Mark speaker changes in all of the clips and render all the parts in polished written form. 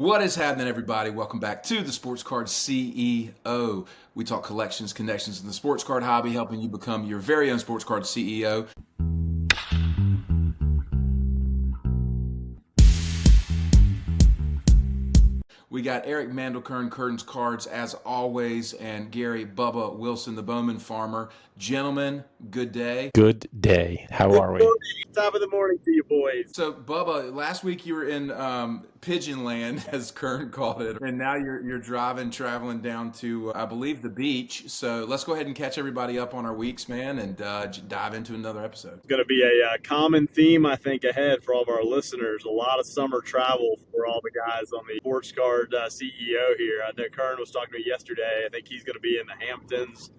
Speaker 1: What is happening, everybody? Welcome back to the Sports Card CEO. We talk collections, connections in the sports card hobby, helping you become your very own sports card CEO. We got Eric Mandelkern, Curtains Cards, as always, and Gary Bubba Wilson, the Bowman Farmer. Gentlemen, good day.
Speaker 2: Good day. How are we?
Speaker 3: Top of the morning to you boys.
Speaker 1: So, Bubba, last week you were in Pigeon Land, as Kern called it, and now you're traveling down to, I believe, the beach. So let's go ahead and catch everybody up on our weeks, man, and dive into another episode.
Speaker 3: It's going to be a common theme, I think, ahead for all of our listeners. A lot of summer travel for all the guys on the Sports Card CEO here. I know Kern was talking to me yesterday. I think he's going to be in the Hamptons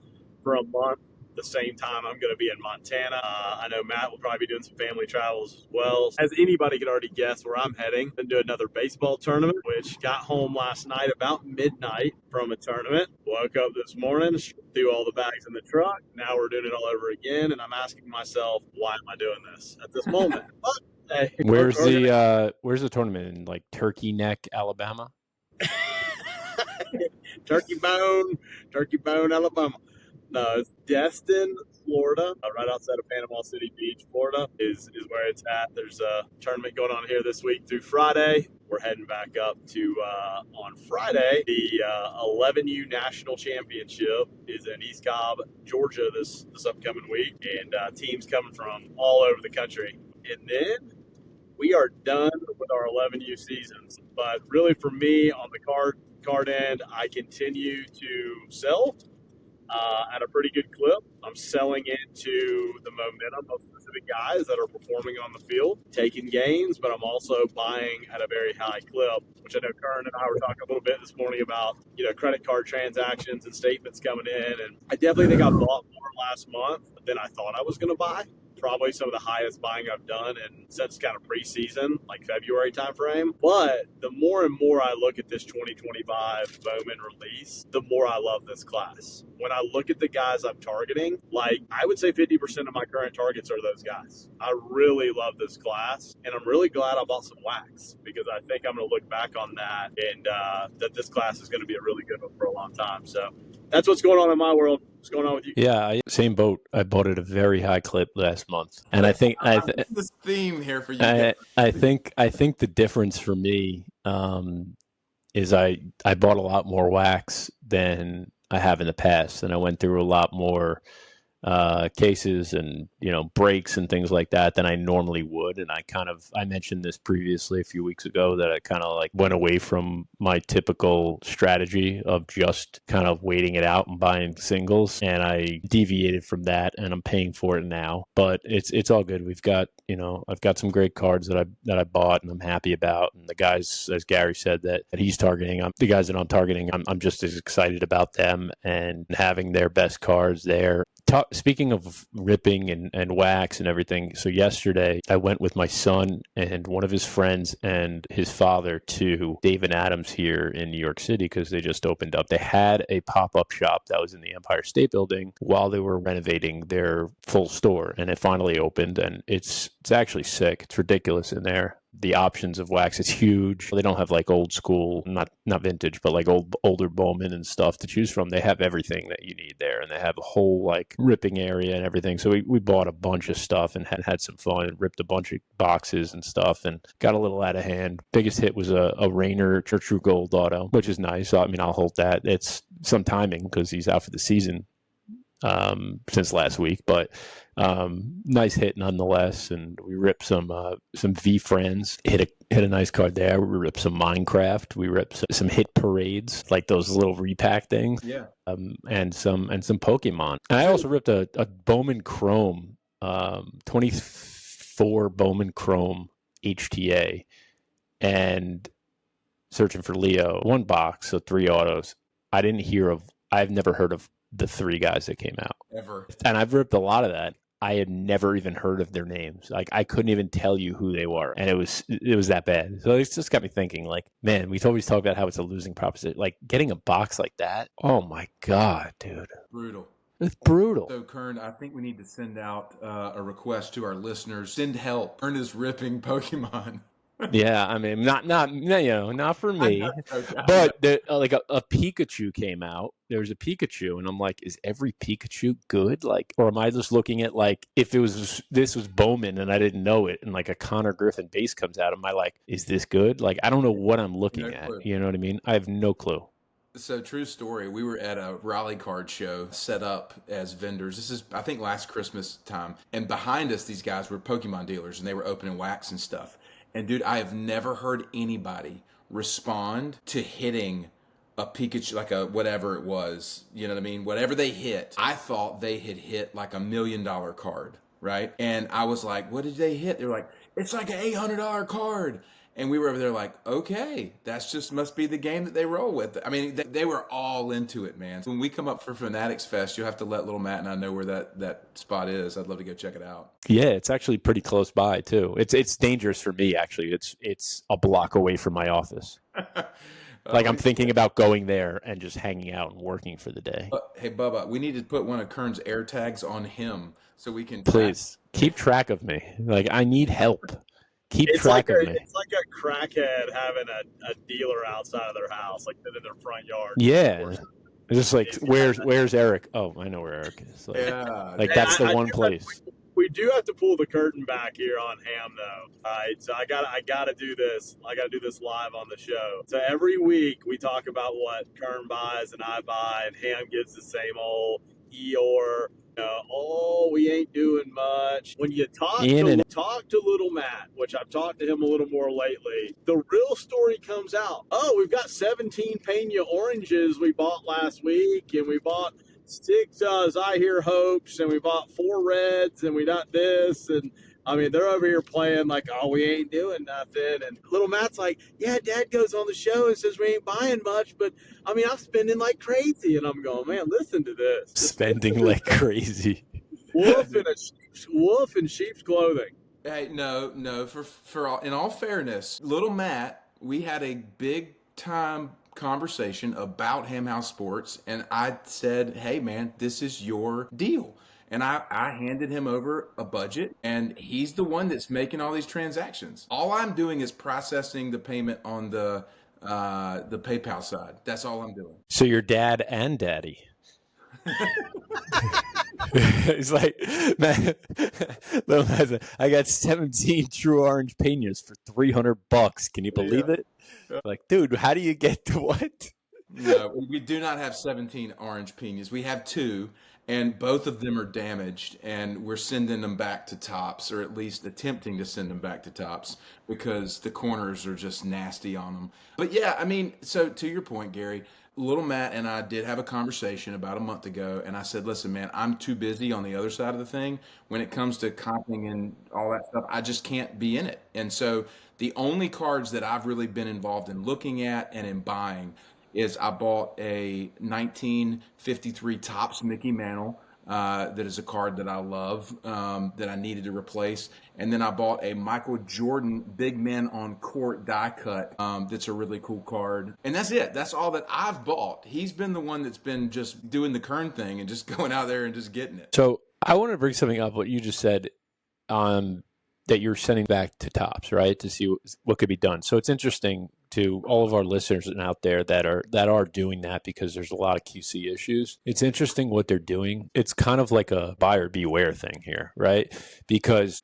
Speaker 3: for a month. The same time I'm going to be in Montana. I know Matt will probably be doing some family travels as well. As anybody could already guess where I'm heading, and do another baseball tournament, which got home last night about midnight from a tournament. Woke up this morning, threw all the bags in the truck. Now we're doing it all over again, and I'm asking myself, why am I doing this at this moment? But, hey,
Speaker 2: Where's the tournament in like Turkey Neck, Alabama?
Speaker 3: Turkey Bone, Alabama. No, it's Destin, Florida, right outside of Panama City Beach, Florida, is where it's at. There's a tournament going on here this week through Friday. We're heading back up to, on Friday, the 11U National Championship is in East Cobb, Georgia this upcoming week, and teams coming from all over the country. And then we are done with our 11U seasons. But really for me, on the card end, I continue to sell at a pretty good clip. I'm selling into the momentum of specific guys that are performing on the field, taking gains, but I'm also buying at a very high clip, which I know Kern and I were talking a little bit this morning about, credit card transactions and statements coming in. And I definitely think I bought more last month than I thought I was going to buy. Probably some of the highest buying I've done since kind of preseason, like February timeframe. But the more and more I look at this 2025 Bowman release, the more I love this class. When I look at the guys I'm targeting, like I would say 50% of my current targets are those guys. I really love this class, and I'm really glad I bought some wax because I think I'm going to look back on that and that this class is going to be a really good one for a long time. So that's what's going on in my world. What's going on with you?
Speaker 2: Yeah, same boat. I bought at a very high clip last month, and I think
Speaker 1: this theme here for you.
Speaker 2: I think the difference for me is I bought a lot more wax than I have in the past, and I went through a lot more cases and breaks and things like that than I normally would. And I mentioned this previously a few weeks ago that I kind of like went away from my typical strategy of just kind of waiting it out and buying singles, and I deviated from that, and I'm paying for it now. But it's all good. We've got I've got some great cards that I bought and I'm happy about, and the guys, as Gary said, that he's targeting, the guys that I'm targeting, I'm just as excited about them and having their best cards there. Speaking of ripping and wax and everything, so yesterday I went with my son and one of his friends and his father to Dave & Adams here in New York City because they just opened up. They had a pop-up shop that was in the Empire State Building while they were renovating their full store, and it finally opened, and it's actually sick. It's ridiculous in there. The options of wax is huge. They don't have like old school, not vintage, but like older Bowman and stuff to choose from. They have everything that you need there, and they have a whole like ripping area and everything. So we bought a bunch of stuff and had some fun and ripped a bunch of boxes and stuff and got a little out of hand. Biggest hit was a Rainer True Gold auto, which is nice. So, I mean, I'll hold that. It's some timing because he's out for the season since last week, but nice hit nonetheless. And we ripped some V Friends, hit a nice card there. We ripped some Minecraft. We ripped some hit parades, like those little repack things.
Speaker 1: Yeah.
Speaker 2: And some Pokemon. And I also ripped a Bowman Chrome, 24 Bowman Chrome HTA, and searching for Leo, one box, so 3 autos. I've never heard of the 3 guys that came out
Speaker 1: Ever.
Speaker 2: And I've ripped a lot of that. I had never even heard of their names. Like I couldn't even tell you who they were, and it was that bad. So it's just got me thinking, like, man, we always talk about how it's a losing proposition. Like getting a box like that, oh my god, dude,
Speaker 1: Brutal.
Speaker 2: It's brutal.
Speaker 1: So, Kern, I think we need to send out a request to our listeners. Send help. Kern is ripping Pokemon.
Speaker 2: Yeah, I mean, not for
Speaker 1: I
Speaker 2: me.
Speaker 1: know, okay, I know.
Speaker 2: But like a Pikachu came out. There was a Pikachu, and I'm like, is every Pikachu good? Like, or am I just looking at like if this was Bowman and I didn't know it, and like a Connor Griffin base comes out, am I like, is this good? Like, I don't know what I'm
Speaker 1: No
Speaker 2: looking at.
Speaker 1: clue.
Speaker 2: You know what I mean? I have no clue.
Speaker 1: So true story. We were at a Raleigh card show set up as vendors. This is, I think, last Christmas time. And behind us, these guys were Pokemon dealers and they were opening wax and stuff. And dude, I have never heard anybody respond to hitting a Pikachu, like a whatever it was. You know what I mean? Whatever they hit, I thought they had hit like $1 million card, right? And I was like, what did they hit? They're like, it's like an $800 card. And we were over there like, okay, that's just must be the game that they roll with. I mean, they were all into it, man. When we come up for Fanatics Fest, you'll have to let little Matt and I know where that spot is. I'd love to go check it out.
Speaker 2: Yeah, it's actually pretty close by too. It's dangerous for me actually. It's a block away from my office. Like I'm thinking about going there and just hanging out and working for the day.
Speaker 1: Hey, Bubba, we need to put one of Kern's air tags on him so we can
Speaker 2: Please keep track of me. Like I need help. Keep track of me.
Speaker 3: It's like a crackhead having a dealer outside of their house, like in their front yard.
Speaker 2: Yeah. It's just like, where's Eric? Oh, I know where Eric is. Like,
Speaker 1: Yeah.
Speaker 2: like that's the one place.
Speaker 3: We do have to pull the curtain back here on Ham, though. All right, so I gotta do this. I gotta do this live on the show. So every week we talk about what Kern buys and I buy, and Ham gives the same old Eeyore. Oh, we ain't doing much. When you talk to little Matt, which I've talked to him a little more lately, the real story comes out. Oh, we've got 17 Pena oranges we bought last week, and we bought 6 Zahir Hopes, and we bought 4 reds, and we got this, and I mean, they're over here playing like, oh, we ain't doing nothing. And little Matt's like, yeah, Dad goes on the show and says we ain't buying much, but I mean, I'm spending like crazy. And I'm going, man, listen to this.
Speaker 2: Spending like crazy.
Speaker 3: Wolf in sheep's clothing.
Speaker 1: Hey, no. For all, in all fairness, little Matt, we had a big time conversation about Ham House Sports, and I said, hey, man, this is your deal. And I handed him over a budget, and he's the one that's making all these transactions. All I'm doing is processing the payment on the PayPal side. That's all I'm doing.
Speaker 2: So your dad and daddy. He's like, man, I got 17 true orange penas for $300. Can you believe it? Like, dude, how do you get to what?
Speaker 1: No, we do not have 17 orange penas. We have 2. And both of them are damaged, and we're sending them back to Tops, or at least attempting to send them back to Tops, because the corners are just nasty on them. But yeah, I mean, so to your point, Gary, little Matt and I did have a conversation about a month ago, and I said, listen, man, I'm too busy on the other side of the thing. When it comes to comping and all that stuff, I just can't be in it. And so the only cards that I've really been involved in looking at and in buying is I bought a 1953 Topps Mickey Mantle. That is a card that I love, that I needed to replace. And then I bought a Michael Jordan Big Men on Court die cut. That's a really cool card. And that's it. That's all that I've bought. He's been the one that's been just doing the Kern thing and just going out there and just getting it.
Speaker 2: So I want to bring something up, what you just said, that you're sending back to Tops, right, to see what could be done. So it's interesting to all of our listeners out there that are doing that, because there's a lot of QC issues. It's interesting what they're doing. It's kind of like a buyer beware thing here, right? Because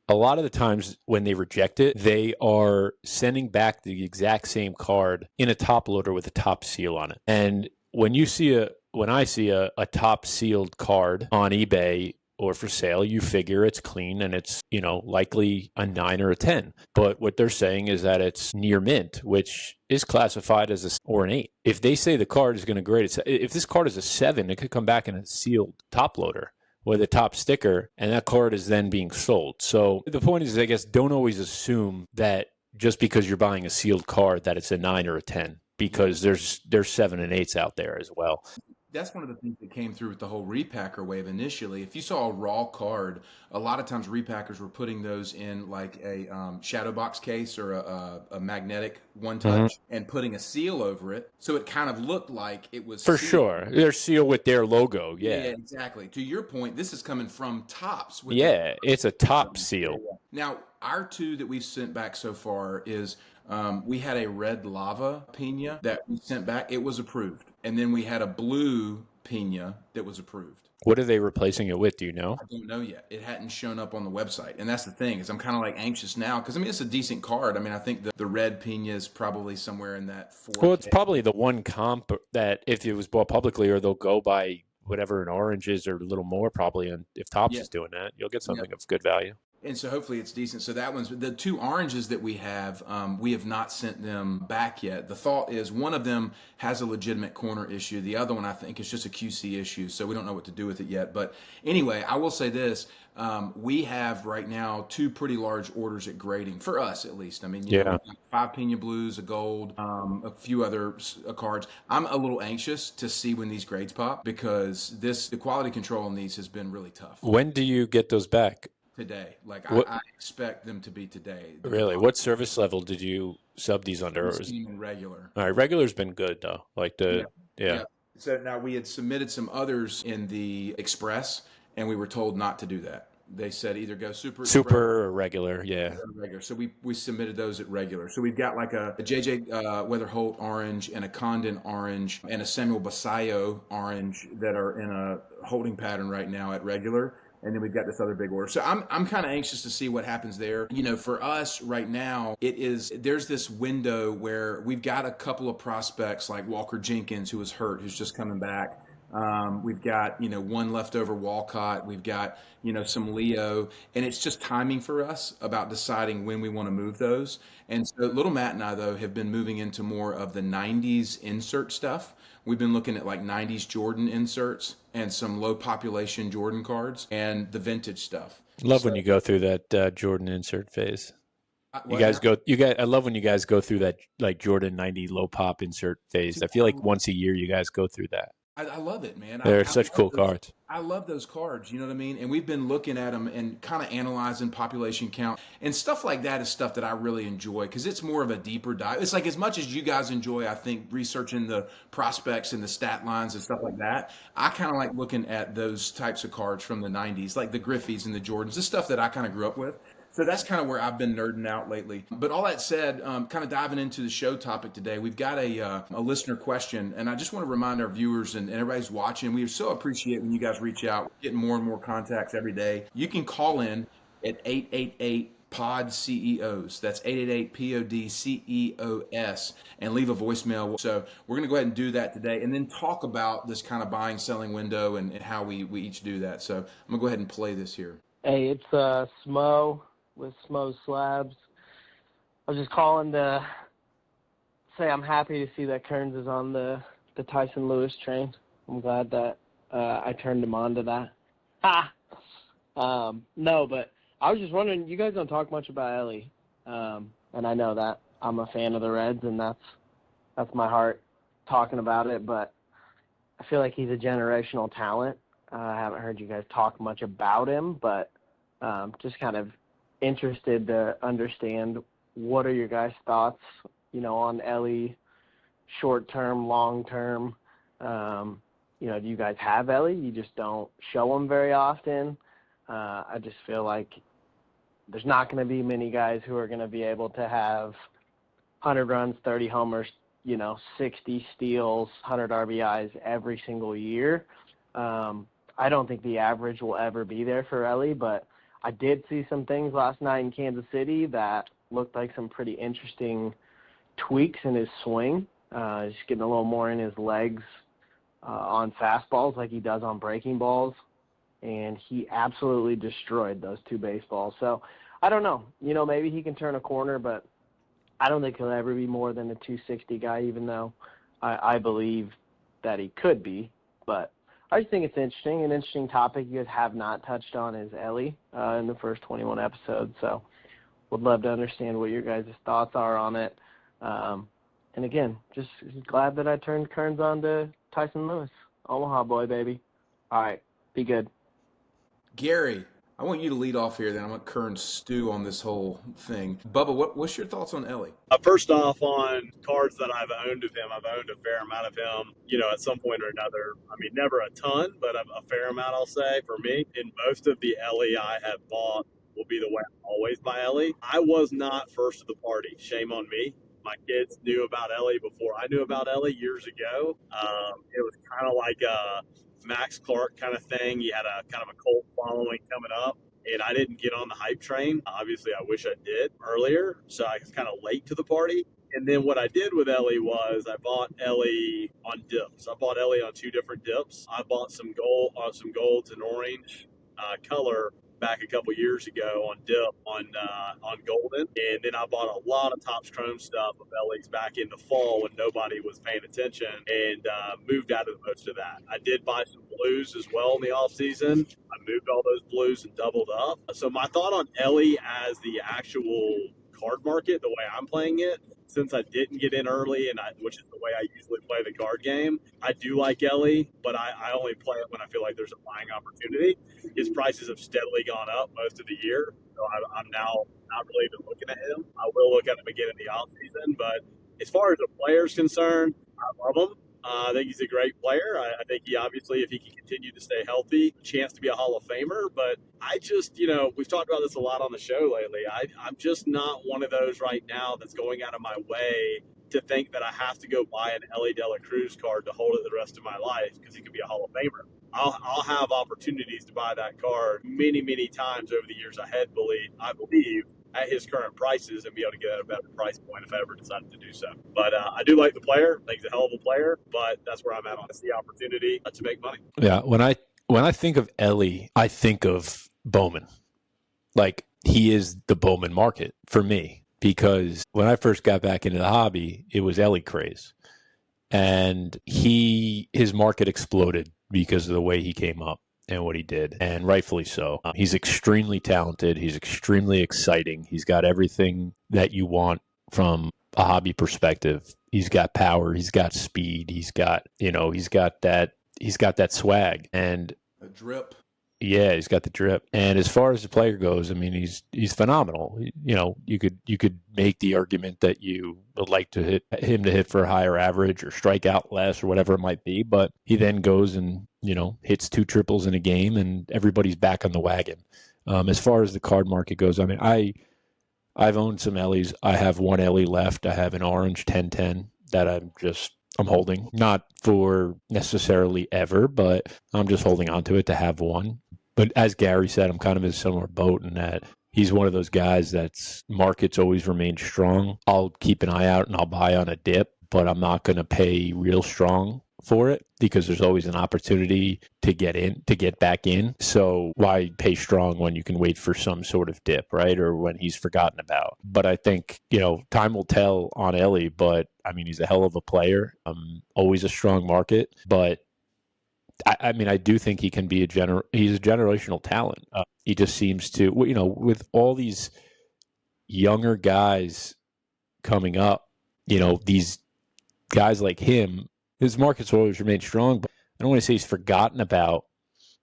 Speaker 2: a lot of the times when they reject it, they are sending back the exact same card in a top loader with a top seal on it. And when I see a top sealed card on eBay or for sale, you figure it's clean and it's, likely a 9 or a 10. But what they're saying is that it's near mint, which is classified as an 8. If they say the card is going to grade it, if this card is a 7, it could come back in a sealed top loader with a top sticker, and that card is then being sold. So the point is, I guess, don't always assume that just because you're buying a sealed card that it's a 9 or a 10, because there's 7 and 8s out there as well.
Speaker 1: That's one of the things that came through with the whole repacker wave initially. If you saw a raw card, a lot of times repackers were putting those in like a shadow box case or a magnetic one-touch and putting a seal over it. So it kind of looked like it was
Speaker 2: for
Speaker 1: sealed.
Speaker 2: Sure. They're sealed with their logo. Yeah,
Speaker 1: exactly. To your point, this is coming from Tops.
Speaker 2: It's a top seal.
Speaker 1: Now, Our two that we've sent back so far is we had a red lava pina that we sent back. It was approved. And then we had a blue pina that was approved.
Speaker 2: What are they replacing it with? Do you know?
Speaker 1: I don't know yet. It hadn't shown up on the website. And that's the thing is I'm kind of like anxious now because I mean, it's a decent card. I mean, I think the red pina is probably somewhere in that 4K.
Speaker 2: Well, it's probably the one comp that if it was bought publicly, or they'll go by whatever an orange is or a little more probably. And if Topps is doing that, you'll get something of good value.
Speaker 1: And so hopefully it's decent. So that one's the two oranges that we have not sent them back yet. The thought is one of them has a legitimate corner issue. The other one I think is just a QC issue. So we don't know what to do with it yet. But anyway, I will say this. We have right now two pretty large orders at grading for us at least. I mean, you know, 5 Pina Blues, a gold, a few other cards. I'm a little anxious to see when these grades pop because the quality control on these has been really tough.
Speaker 2: When do you get those back?
Speaker 1: Today. Like I expect them to be today.
Speaker 2: Really? What service level did you sub these under?
Speaker 1: In regular.
Speaker 2: All right, regular's been good though. Like yeah.
Speaker 1: So now we had submitted some others in the express and we were told not to do that. They said either go super
Speaker 2: or regular,
Speaker 1: regular. So we submitted those at regular. So we've got like a JJ Weatherholt orange and a Condon orange and a Samuel Basayo orange that are in a holding pattern right now at regular. And then we've got this other big order. So I'm kind of anxious to see what happens there. You know, for us right now, there's this window where we've got a couple of prospects like Walker Jenkins, who was hurt, who's just coming back. We've got, one leftover Walcott. We've got, some Leo. And it's just timing for us about deciding when we want to move those. And so little Matt and I, though, have been moving into more of the 90s insert stuff. We've been looking at like 90s Jordan inserts and some low population Jordan cards and the vintage stuff.
Speaker 2: Love when you go through that Jordan insert phase. I love when you guys go through that like Jordan 90 low pop insert phase. I feel like once a year you guys go through that.
Speaker 1: I love it, man.
Speaker 2: They're such cool cards.
Speaker 1: I love those cards, you know what I mean? And we've been looking at them and kind of analyzing population count. And stuff like that is stuff that I really enjoy because it's more of a deeper dive. It's like as much as you guys enjoy, I think, researching the prospects and the stat lines and stuff like that, I kind of like looking at those types of cards from the 90s, like the Griffeys and the Jordans, the stuff that I kind of grew up with. So that's kind of where I've been nerding out lately. But all that said, kind of diving into the show topic today, we've got a listener question. And I just want to remind our viewers and everybody's watching, we so appreciate when you guys reach out. We're getting more and more contacts every day. You can call in at 888-POD CEOs. That's 888-POD CEOS and leave a voicemail. So we're going to go ahead and do that today and then talk about this kind of buying, selling window and how we each do that. So I'm going to go ahead and play this here.
Speaker 4: Hey, it's Smo with Smo Slabs. I was just calling to say I'm happy to see that Kearns is on the Tyson Lewis train. I'm glad that I turned him on to that. No, but I was just wondering, you guys don't talk much about Elly, and I know that I'm a fan of the Reds, and that's my heart talking about it, but I feel like he's a generational talent. I haven't heard you guys talk much about him, but just kind of interested to understand what are your guys' thoughts, on Elly, short-term, long-term. Do you guys have Elly? You just don't show him very often. I just feel like there's not going to be many guys who are going to be able to have 100 runs, 30 homers, 60 steals, 100 RBIs every single year. I don't think the average will ever be there for Elly, but I did see some things last night in Kansas City that looked like some pretty interesting tweaks in his swing. Just getting a little more in his legs on fastballs like he does on breaking balls, and he absolutely destroyed those two baseballs. So I don't know. Maybe he can turn a corner, but I don't think he'll ever be more than a 260 guy, even though I believe that he could be. But I just think it's interesting. An interesting topic you guys have not touched on is Elly in the first 21 episodes. So would love to understand what your guys' thoughts are on it. And again, just glad that I turned Kearns on to Tyson Lewis. Omaha boy, baby. All right, be good.
Speaker 1: Gary, I want you to lead off here, then I want Kearns stew on this whole thing. Bubba, what's your thoughts on Elly?
Speaker 3: First off, on cards that I've owned of him, I've owned a fair amount of him, at some point or another. I mean, never a ton, but a fair amount, I'll say, for me. In most of the Elly I have bought will be the way I always buy Elly. I was not first to the party. Shame on me. My kids knew about Elly before I knew about Elly years ago. It was kind of like a Max Clark kind of thing. He had a kind of a cult following coming up. And I didn't get on the hype train. Obviously, I wish I did earlier. So I was kind of late to the party. And then what I did with Elly was I bought Elly on dips. I bought Elly on two different dips. I bought some golds and orange color back a couple years ago on dip on golden, and then I bought a lot of Topps Chrome stuff of Elly's back in the fall when nobody was paying attention, and moved out of most of that. I did buy some blues as well in the off season. I moved all those blues and doubled up. So my thought on Elly as the actual card market, the way I'm playing it, since I didn't get in early, which is the way I usually play the card game, I do like Elly, but I only play it when I feel like there's a buying opportunity. His prices have steadily gone up most of the year, so I'm now not really even looking at him. I will look at him again in the off season, but as far as the player's concerned, I love him. I think he's a great player. I think he obviously, if he can continue to stay healthy, chance to be a Hall of Famer. But I just, we've talked about this a lot on the show lately. I'm just not one of those right now that's going out of my way to think that I have to go buy an Elly De La Cruz card to hold it the rest of my life because he could be a Hall of Famer. I'll have opportunities to buy that card many, many times over the years ahead, I believe, at his current prices and be able to get at a better price point if I ever decided to do so. But I do like the player. I think he's a hell of a player, but that's where I'm at on the opportunity to make money.
Speaker 2: Yeah, when I think of Elly, I think of Bowman. Like, he is the Bowman market for me, because when I first got back into the hobby, it was Elly craze. And his market exploded because of the way he came up and what he did, and rightfully so. He's extremely talented. He's extremely exciting. He's got everything that you want from a hobby perspective. He's got power. He's got speed. He's got that swag and
Speaker 1: a drip.
Speaker 2: Yeah, he's got the drip. And as far as the player goes, I mean, he's phenomenal. You could make the argument that you would like to hit for a higher average or strike out less or whatever it might be, but he then goes and hits 2 triples in a game, and everybody's back on the wagon. As far as the card market goes, I mean, I've owned some Ellys. I have one Elly left. I have an orange 1010 that I'm holding, not for necessarily ever, but I'm just holding on to it to have one. But as Gary said, I'm kind of in a similar boat in that he's one of those guys that's market's always remained strong. I'll keep an eye out and I'll buy on a dip, but I'm not going to pay real strong for it because there's always an opportunity to get back in. So why pay strong when you can wait for some sort of dip, right? Or when he's forgotten about. But I think, time will tell on Elly, but I mean, he's a hell of a player. Always a strong market, but I mean, I do think he can be he's a generational talent. He just seems to, with all these younger guys coming up, these guys like him, his market's always remained strong, but I don't want to say he's forgotten about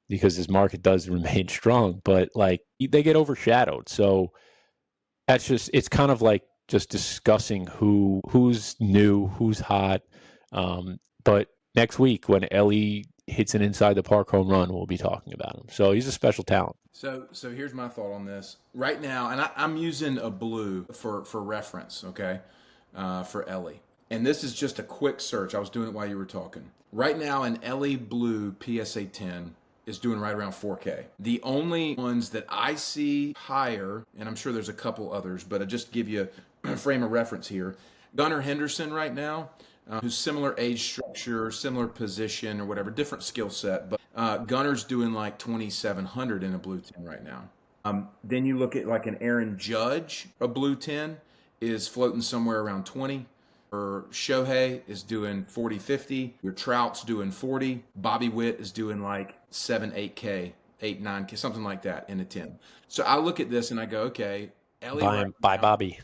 Speaker 2: because his market does remain strong, but like they get overshadowed. So it's kind of like just discussing who's new, who's hot. But next week when Elly hits an inside the park home run, we'll be talking about him. So he's a special talent.
Speaker 1: So here's my thought on this right now, and I'm using a blue for reference, okay, for Elly. And this is just a quick search. I was doing it while you were talking. Right now, an Elly blue PSA 10 is doing right around 4K. The only ones that I see higher, and I'm sure there's a couple others, but I'll just give you a frame of reference here. Gunnar Henderson right now, who's similar age structure, similar position or whatever, different skill set, but Gunnar's doing like 2,700 in a blue 10 right now. Then you look at like an Aaron Judge, a blue 10 is floating somewhere around 20. Or Shohei is doing 40, 50. Your Trout's doing 40. Bobby Witt is doing like 7, 8K, 8, 9K, something like that in a 10. So I look at this and I go, okay, Elly.
Speaker 2: Buy Bobby.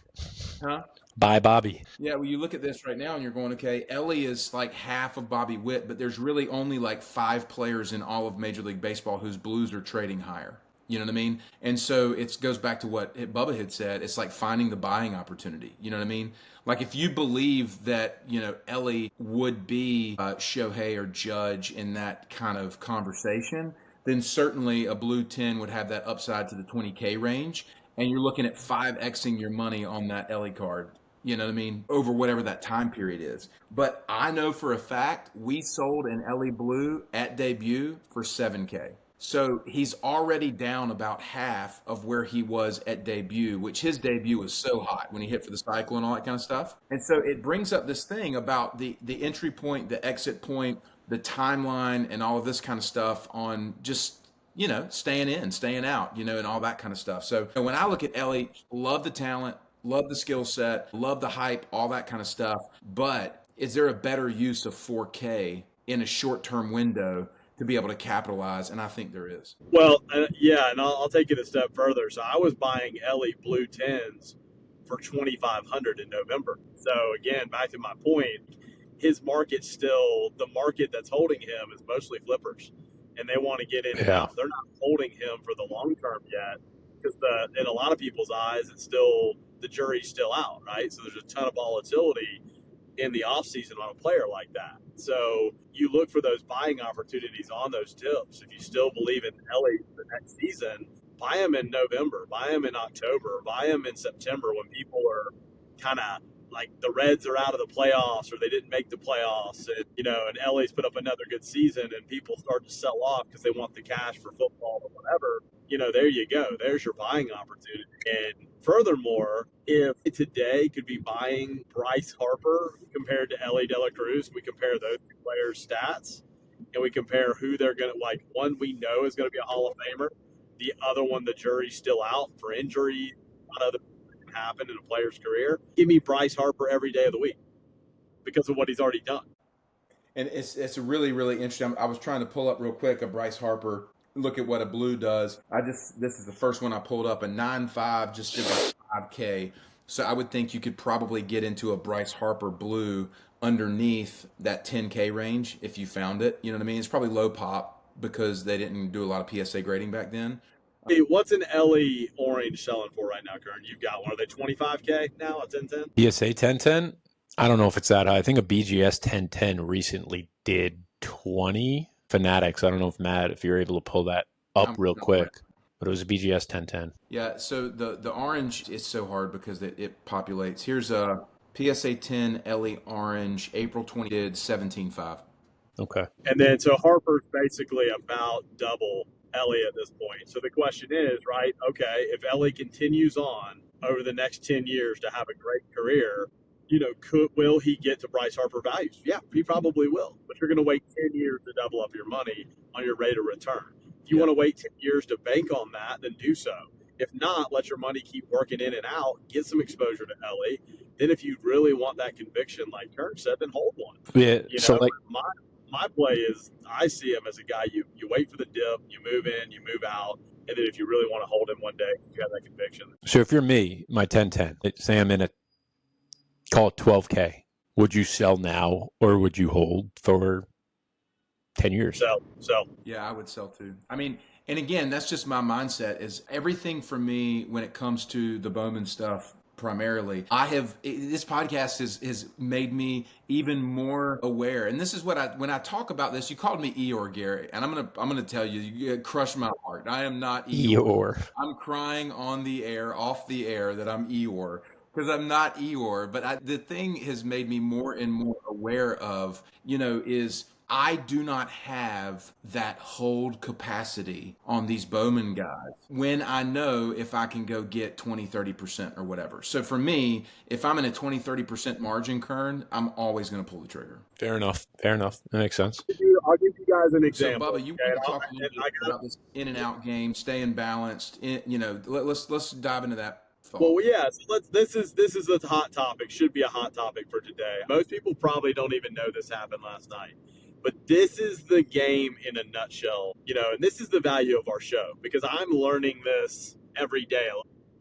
Speaker 1: Huh?
Speaker 2: Buy Bobby.
Speaker 1: Yeah, well, you look at this right now and you're going, okay, Elly is like half of Bobby Witt, but there's really only like 5 players in all of Major League Baseball whose blues are trading higher. You know what I mean? And so it goes back to what Bubba had said. It's like finding the buying opportunity. You know what I mean? Like if you believe that, Elly would be Shohei or Judge in that kind of conversation, then certainly a blue 10 would have that upside to the 20K range. And you're looking at 5Xing your money on that Elly card. You know what I mean? Over whatever that time period is. But I know for a fact we sold an Elly Blue at debut for 7K. So he's already down about half of where he was at debut, which his debut was so hot when he hit for the cycle and all that kind of stuff. And so it brings up this thing about the entry point, the exit point, the timeline, and all of this kind of stuff on just staying in, staying out, and all that kind of stuff. So when I look at Elly, love the talent, love the skill set, love the hype, all that kind of stuff. But is there a better use of 4K in a short-term window to be able to capitalize? And I think there is.
Speaker 3: Well, yeah, and I'll take it a step further. So I was buying Elly Blue 10s for 2,500 in November. So again, back to my point, his market still, the market that's holding him is mostly flippers, and they want to get in and
Speaker 2: Yeah.
Speaker 3: out. They're not holding him for the long term yet because in a lot of people's eyes, it's still, the jury's still out, right? So there's a ton of volatility in the offseason on a player like that. So you look for those buying opportunities on those tips. If you still believe in Elly for the next season, buy him in November, buy him in October, buy him in September when people are kind of like the Reds are out of the playoffs or they didn't make the playoffs, and Elly's put up another good season and people start to sell off because they want the cash for football or whatever. There you go. There's your buying opportunity. And furthermore, if today could be buying Bryce Harper compared to Elly De La Cruz, we compare those two players' stats and we compare who they're going to, like, one we know is going to be a Hall of Famer, the other one, the jury's still out for injury, a lot of other things can happen in a player's career. Give me Bryce Harper every day of the week because of what he's already done.
Speaker 1: And it's really, really interesting. I was trying to pull up real quick a Bryce Harper. Look at what a blue does. This is the first one I pulled up, a 9.5, just did like 5K. So I would think you could probably get into a Bryce Harper blue underneath that 10K range if you found it. You know what I mean? It's probably low pop because they didn't do a lot of PSA grading back then.
Speaker 3: Hey, what's an Elly orange selling for right now, Kern? You've got one. Are they 25K now at 1010?
Speaker 2: PSA 1010? I don't know if it's that high. I think a BGS 1010 recently did 20. Fanatics. I don't know if Matt, if you're able to pull that up real quick, but it was a BGS 1010.
Speaker 1: Yeah. So the orange is so hard because it populates. Here's a PSA 10 Elly orange, April 20 did 17.5.
Speaker 2: Okay.
Speaker 3: And then so Harper's basically about double Elly at this point. So the question is, right, okay, if Elly continues on over the next 10 years to have a great career, will he get to Bryce Harper values? Yeah, he probably will. But you're going to wait 10 years to double up your money on your rate of return. If you want to wait 10 years to bank on that, then do so. If not, let your money keep working in and out, get some exposure to Elly. Then if you really want that conviction, like Kern said, then hold one.
Speaker 2: Yeah. So like
Speaker 3: my play is I see him as a guy you wait for the dip, you move in, you move out, and then if you really want to hold him one day, you have that conviction.
Speaker 2: So if you're me, my 1010, say I'm in a, call it 12K, would you sell now or would you hold for 10 years?
Speaker 3: Sell.
Speaker 1: Yeah, I would sell too. I mean, and again, that's just my mindset is everything for me when it comes to the Bowman stuff. Primarily, this podcast has made me even more aware, and this is what when I talk about this. You called me Eeyore, Gary, and I'm gonna tell you, you crushed my heart. I am not Eeyore. I'm crying on the air, off the air, that I'm Eeyore because I'm not Eeyore. But the thing has made me more and more aware of, is I do not have that hold capacity on these Bowman guys when I know if I can go get 20, 30% or whatever. So for me, if I'm in a 20, 30% margin, Kern, I'm always going to pull the trigger.
Speaker 2: Fair enough. That makes sense.
Speaker 3: I'll give you guys an example.
Speaker 1: So Bubba, you want to talk a little bit about this in and out game, staying balanced. Let's dive into that.
Speaker 3: Well, yeah. So this is a hot topic. Should be a hot topic for today. Most people probably don't even know this happened last night. But this is the game in a nutshell, and this is the value of our show because I'm learning this every day.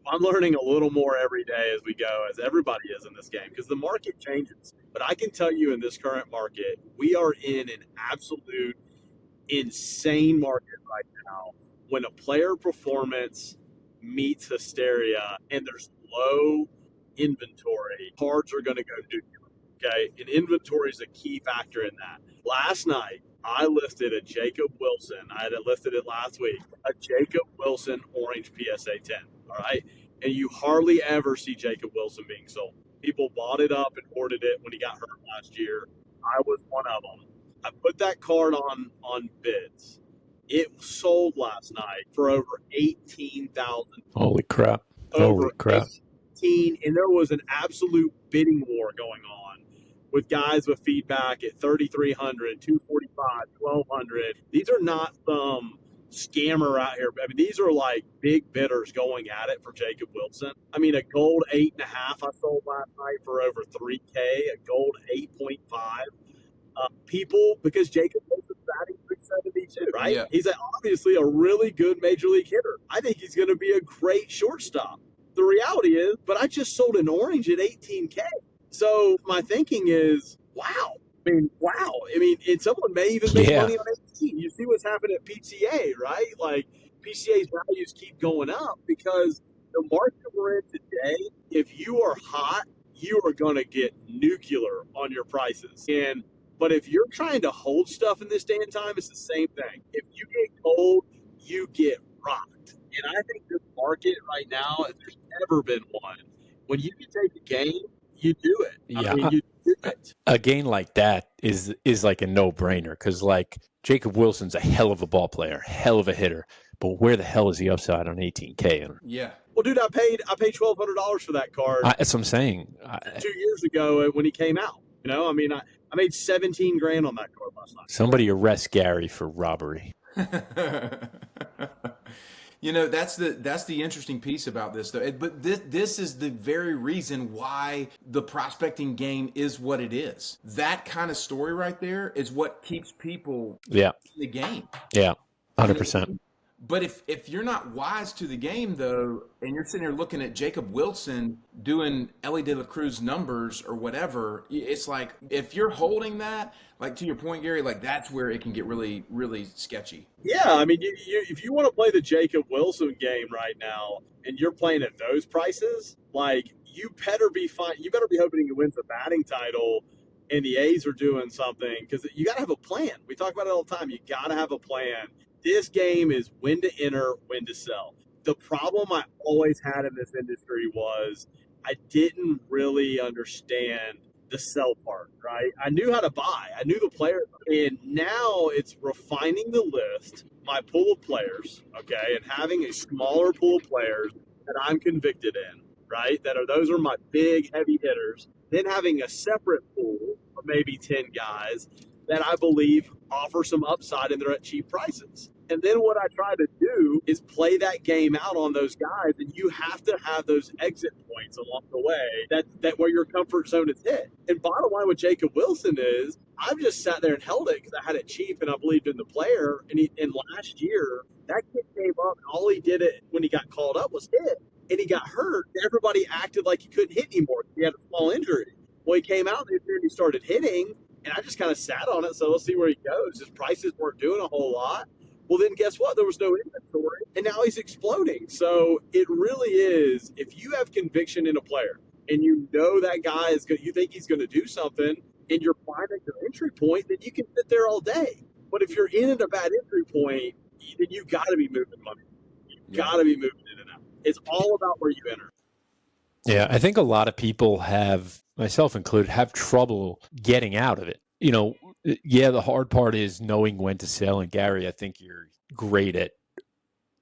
Speaker 3: I'm learning a little more every day as we go, as everybody is in this game, because the market changes. But I can tell you in this current market, we are in an absolute insane market right now when a player performance meets hysteria and there's low inventory, cards are going to go nuclear. Okay, and inventory is a key factor in that. Last night, I listed a Jacob Wilson. I had listed it last week. A Jacob Wilson orange PSA 10. All right. And you hardly ever see Jacob Wilson being sold. People bought it up and hoarded it when he got hurt last year. I was one of them. I put that card on bids. It sold last night for over 18,000.
Speaker 2: Holy crap.
Speaker 3: Over
Speaker 2: Holy crap.
Speaker 3: 18, and there was an absolute bidding war going on with guys with feedback at 3,300, 245, 1,200. These are not some scammer out here. I mean, these are like big bidders going at it for Jacob Wilson. I mean, a gold 8.5 I sold last night for over 3K, a gold 8.5. People, because Jacob Wilson's batting 372, right?
Speaker 1: Yeah.
Speaker 3: He's obviously a really good major league hitter. I think he's going to be a great shortstop. The reality is, but I just sold an orange at 18K. So my thinking is, wow. I mean, and someone may even make money on 18. You see what's happening at PCA, right? Like, PCA's values keep going up because the market we're in today, if you are hot, you are going to get nuclear on your prices. But if you're trying to hold stuff in this day and time, it's the same thing. If you get cold, you get rocked. And I think this market right now, if there's ever been one, when you can take a game, you do it.
Speaker 2: Yeah.
Speaker 3: I mean, you do it.
Speaker 2: A gain like that is like a no-brainer because, like, Jacob Wilson's a hell of a ball player, hell of a hitter, but where the hell is the upside on 18K?
Speaker 1: Yeah.
Speaker 3: Well, dude, I paid $1,200 for that card
Speaker 2: That's what I'm saying.
Speaker 3: 2 years ago when he came out. You know, I mean, I made 17 grand on that card last night.
Speaker 2: Somebody arrest Gary for robbery.
Speaker 1: You know, that's the interesting piece about this, though. But this is the very reason why the prospecting game is what it is. That kind of story right there is what keeps people in the game.
Speaker 2: Yeah, 100%.
Speaker 1: But if you're not wise to the game, though, and you're sitting here looking at Jacob Wilson doing Elly De La Cruz numbers or whatever, it's like if you're holding that, like to your point, Gary, like that's where it can get really, really sketchy.
Speaker 3: Yeah, I mean, if you want to play the Jacob Wilson game right now and you're playing at those prices, like you better be fine. You better be hoping he wins the batting title and the A's are doing something because you got to have a plan. We talk about it all the time. You got to have a plan. This game is when to enter, when to sell. The problem I always had in this industry was I didn't really understand the sell part, right? I knew how to buy. I knew the players. And now it's refining the list, my pool of players, okay, and having a smaller pool of players that I'm convicted in, right? Those are my big, heavy hitters. Then having a separate pool of maybe 10 guys that I believe offer some upside and they're at cheap prices. And then what I try to do is play that game out on those guys, and you have to have those exit points along the way that where your comfort zone is hit. And bottom line with Jacob Wilson is I've just sat there and held it because I had it cheap and I believed in the player. And last year, that kid came up and all he did it when he got called up was hit. And he got hurt. Everybody acted like he couldn't hit anymore. He had a small injury. Well, he came out this year and he started hitting, and I just kind of sat on it. So let's see where he goes. His prices weren't doing a whole lot. Well, then guess what? There was no inventory, and now he's exploding. So it really is, if you have conviction in a player and you know that guy is good, you think he's going to do something, and you're finding your entry point, then you can sit there all day. But if you're in at a bad entry point, then you got to be moving money. You got to be moving in and out. It's all about where you enter.
Speaker 2: Yeah, I think a lot of people have, myself included, have trouble getting out of it. You know, yeah, the hard part is knowing when to sell. And Gary, I think you're great at,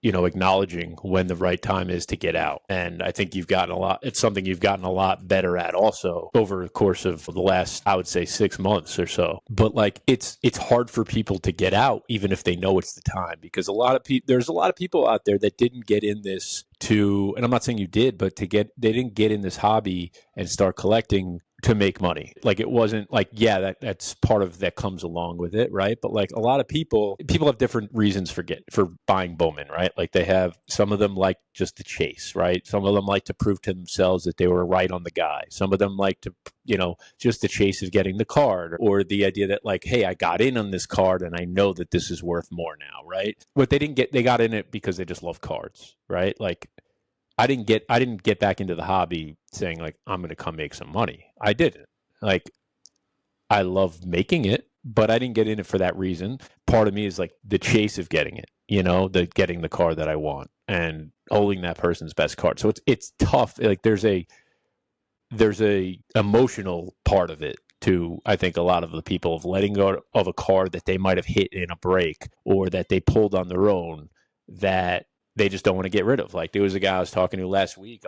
Speaker 2: you know, acknowledging when the right time is to get out. And I think it's something you've gotten a lot better at also over the course of the last, I would say, 6 months or so. But like, it's hard for people to get out, even if they know it's the time, because there's a lot of people out there that didn't get in this and I'm not saying you did, but they didn't get in this hobby and start collecting to make money. Like, it wasn't like, yeah, that's part of that comes along with it, right? But like, a lot of people have different reasons for buying Bowman, right? Like, some of them like just to chase, right? Some of them like to prove to themselves that they were right on the guy. Some of them like to, you know, just the chase of getting the card, or the idea that like, hey, I got in on this card and I know that this is worth more now, right? But they got in it because they just love cards, right? Like, I didn't get back into the hobby saying like, I'm going to come make some money. I didn't. Like, I love making it. but I didn't get in it for that reason. Part of me is like the chase of getting it, the getting the car that I want and holding that person's best card. So it's tough. Like there's a emotional part of it to, I think, a lot of the people of letting go of a card that they might have hit in a break or that they pulled on their own that they just don't want to get rid of. Like there was a guy I was talking to last week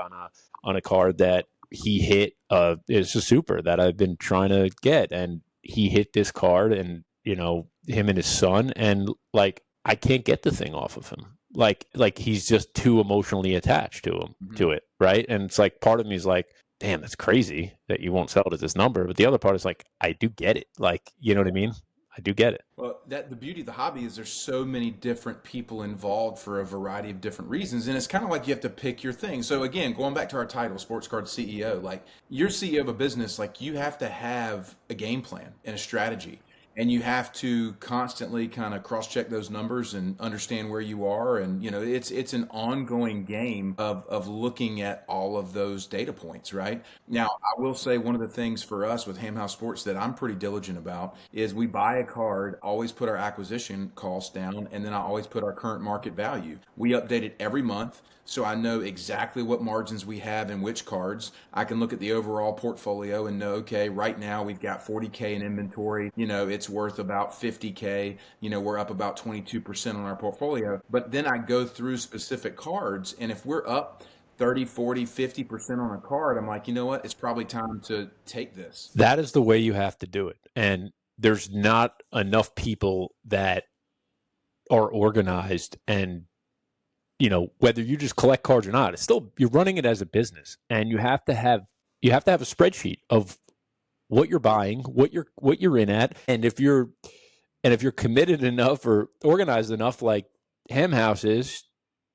Speaker 2: on a card that he hit. It's a super that I've been trying to get, and he hit this card, and him and his son, and like I can't get the thing off of him. Like he's just too emotionally attached to it, right? And it's like part of me is like, damn, that's crazy that you won't sell it at this number. But the other part is like, I do get it. Like, you know what I mean? I do get it.
Speaker 1: Well, the beauty of the hobby is there's so many different people involved for a variety of different reasons, and it's kind of like you have to pick your thing. So again, going back to our title, Sports Card CEO, like you're CEO of a business, like you have to have a game plan and a strategy. And you have to constantly kind of cross-check those numbers and understand where you are. And, it's an ongoing game of looking at all of those data points, right? Now, I will say one of the things for us with Ham House Sports that I'm pretty diligent about is we buy a card, always put our acquisition cost down, and then I always put our current market value. We update it every month. So I know exactly what margins we have in which cards. I can look at the overall portfolio and know, okay, right now we've got 40K in inventory. It's worth about 50K. We're up about 22% on our portfolio. But then I go through specific cards, and if we're up 30, 40, 50% on a card, I'm like, you know what? It's probably time to take this.
Speaker 2: That is the way you have to do it. And there's not enough people that are organized and whether you just collect cards or not, it's still, you're running it as a business, and you have to have a spreadsheet of what you're buying, what you're in at, and if you're committed enough or organized enough, like Ham House is,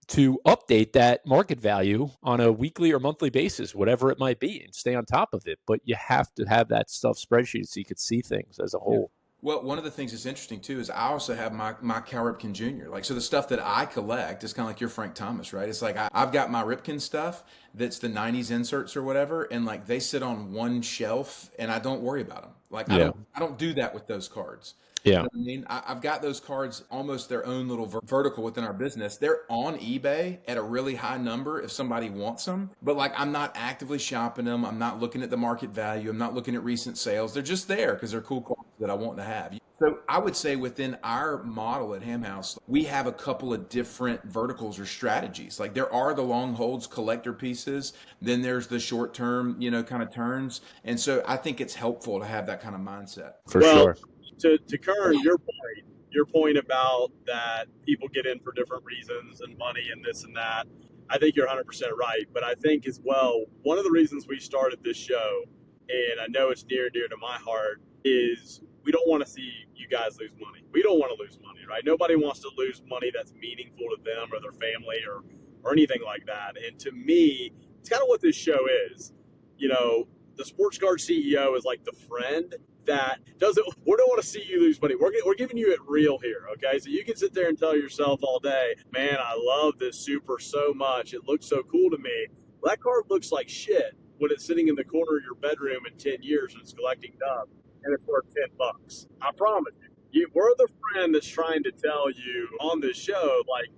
Speaker 2: to update that market value on a weekly or monthly basis, whatever it might be, and stay on top of it. But you have to have that stuff spreadsheet so you could see things as a whole.
Speaker 1: Well, one of the things that's interesting too is I also have my Cal Ripken Jr. Like, so the stuff that I collect is kind of like your Frank Thomas, right? It's like I've got my Ripken stuff that's the 90s inserts or whatever, and like they sit on one shelf and I don't worry about them. Like I don't do that with those cards.
Speaker 2: Yeah.
Speaker 1: You know what I mean? I've got those cards almost their own little vertical within our business. They're on eBay at a really high number if somebody wants them, but like I'm not actively shopping them. I'm not looking at the market value. I'm not looking at recent sales. They're just there because they're cool cards that I want to have. So I would say within our model at Ham House, we have a couple of different verticals or strategies. Like there are the long holds collector pieces, then there's the short term, kind of turns. And so I think it's helpful to have that kind of mindset.
Speaker 2: For sure.
Speaker 3: To Kern, your point about that people get in for different reasons and money and this and that, I think you're 100% right. But I think as well, one of the reasons we started this show, and I know it's near and dear to my heart, is we don't want to see you guys lose money. We don't want to lose money, right? Nobody wants to lose money that's meaningful to them or their family or anything like that. And to me, it's kind of what this show is. The sports card CEO is like the friend that we don't want to see you lose money. We're giving you it real here, okay? So you can sit there and tell yourself all day, man, I love this super so much. It looks so cool to me. Well, that card looks like shit when it's sitting in the corner of your bedroom in 10 years and it's collecting dust and it's worth $10. I promise you. We're the friend that's trying to tell you on this show, like,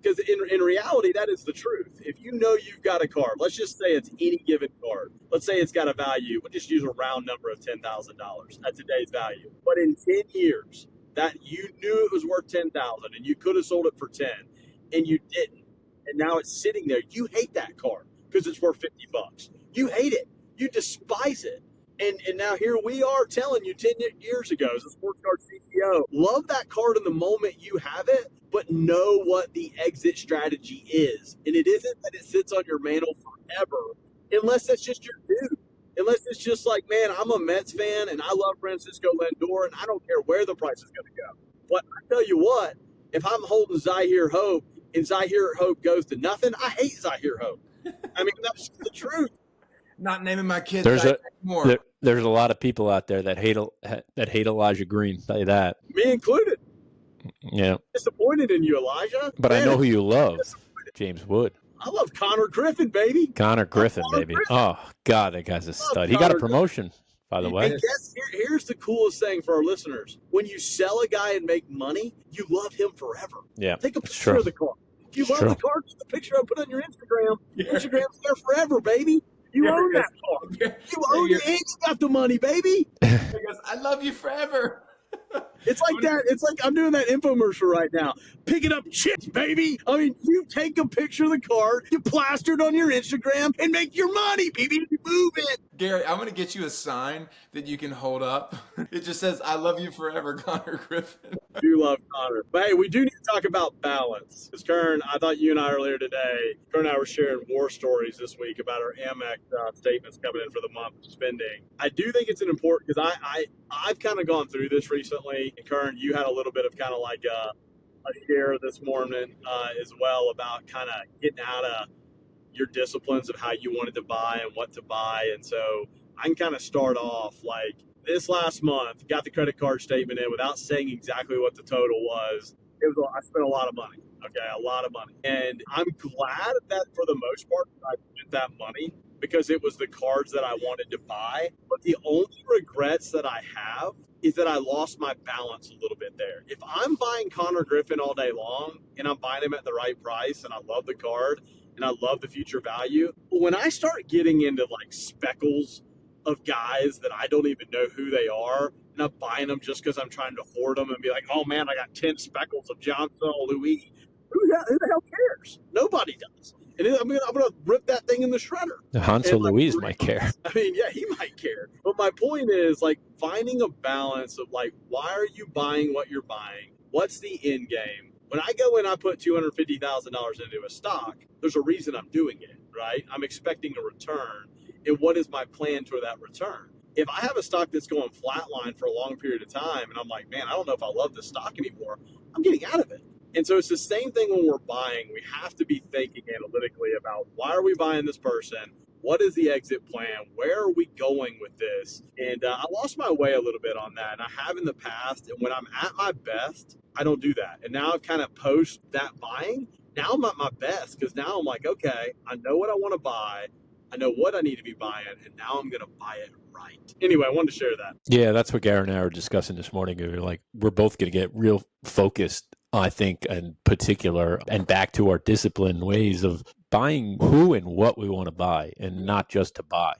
Speaker 3: because in reality, that is the truth. If you know you've got a card, let's just say it's any given card. Let's say it's got a value. We'll just use a round number of $10,000 at today's value. But in 10 years, that you knew it was worth $10,000 and you could have sold it for 10 and you didn't. And now it's sitting there. You hate that card because it's worth $50. You hate it. You despise it. And now here we are telling you 10 years ago as a sports card CEO, love that card in the moment you have it, but know what the exit strategy is. And it isn't that it sits on your mantle forever, unless that's just your dude. Unless it's just like, man, I'm a Mets fan and I love Francisco Lindor and I don't care where the price is going to go. But I tell you what, if I'm holding Zahir Hope and Zahir Hope goes to nothing, I hate Zahir Hope. I mean, that's the truth.
Speaker 1: Not naming my kids
Speaker 2: anymore. There's a lot of people out there that hate Elijah Green. Tell you that.
Speaker 3: Me included.
Speaker 2: Yeah.
Speaker 3: Disappointed in you, Elijah.
Speaker 2: But man, I know who you love, James Wood.
Speaker 3: I love Connor Griffin, baby.
Speaker 2: Connor Griffin, baby. Oh God, that guy's a stud. He got a promotion by the
Speaker 1: And
Speaker 2: way.
Speaker 3: And here's the coolest thing for our listeners. When you sell a guy and make money, you love him forever.
Speaker 2: Yeah,
Speaker 3: Take a
Speaker 2: it's
Speaker 3: picture
Speaker 2: true.
Speaker 3: of the car. If you
Speaker 2: It's
Speaker 3: love
Speaker 2: true.
Speaker 3: the car, just the picture I put on your Instagram.
Speaker 1: Yeah.
Speaker 3: Instagram's there forever, baby. You
Speaker 1: Yeah,
Speaker 3: own
Speaker 1: yes.
Speaker 3: that car.
Speaker 1: Yeah,
Speaker 3: You own it and you got the money, baby.
Speaker 1: because I love you forever.
Speaker 3: It's like that. It's like I'm doing that infomercial right now. Picking up chicks, baby. I mean, you take a picture of the car, you plaster it on your Instagram, and make your money, baby. You move it.
Speaker 1: Gary, I'm going to get you a sign that you can hold up. It just says, I love you forever, Connor Griffin.
Speaker 3: Do love Connor. But hey, we do need to talk about balance. Because Kern, I thought you and I earlier today, Kern and I were sharing war stories this week about our Amex statements coming in for the month of spending. I do think it's an important, because I've kind of gone through this recently. And Kern, you had a little bit of kind of like a share this morning as well about kind of getting out of your disciplines of how you wanted to buy and what to buy. And so I can kind of start off like this last month, got the credit card statement in without saying exactly what the total was. I spent a lot of money. Okay, a lot of money. And I'm glad that for the most part I spent that money because it was the cards that I wanted to buy. But the only regrets that I have is that I lost my balance a little bit there. If I'm buying Connor Griffin all day long and I'm buying him at the right price and I love the card and I love the future value, but when I start getting into like speckles of guys that I don't even know who they are, and I'm buying them just because I'm trying to hoard them and be like, oh man, I got 10 speckles of John Louis. Who the hell cares? Nobody does. And then I'm gonna rip that thing in the shredder.
Speaker 2: Hansel
Speaker 3: And, like,
Speaker 2: Louise might care.
Speaker 3: I mean, yeah, he might care. But my point is, like, finding a balance of, like, why are you buying what you're buying? What's the end game? When I go in, I put $250,000 into a stock, there's a reason I'm doing it, right? I'm expecting a return. And what is my plan toward that return? If I have a stock that's going flatline for a long period of time, and I'm like, man, I don't know if I love this stock anymore, I'm getting out of it. And so it's the same thing when we're buying. We have to be thinking analytically about why are we buying this person? What is the exit plan? Where are we going with this? And I lost my way a little bit on that. And I have in the past. And when I'm at my best, I don't do that. And now I've kind of post that buying. Now I'm at my best because now I'm like, okay, I know what I want to buy. I know what I need to be buying. And now I'm going to buy it right. Anyway, I wanted to share that.
Speaker 2: Yeah, that's what Gary and I were discussing this morning. We were like, we're both going to get real focused, I think, in particular, and back to our disciplined ways of buying who and what we want to buy and not just to buy,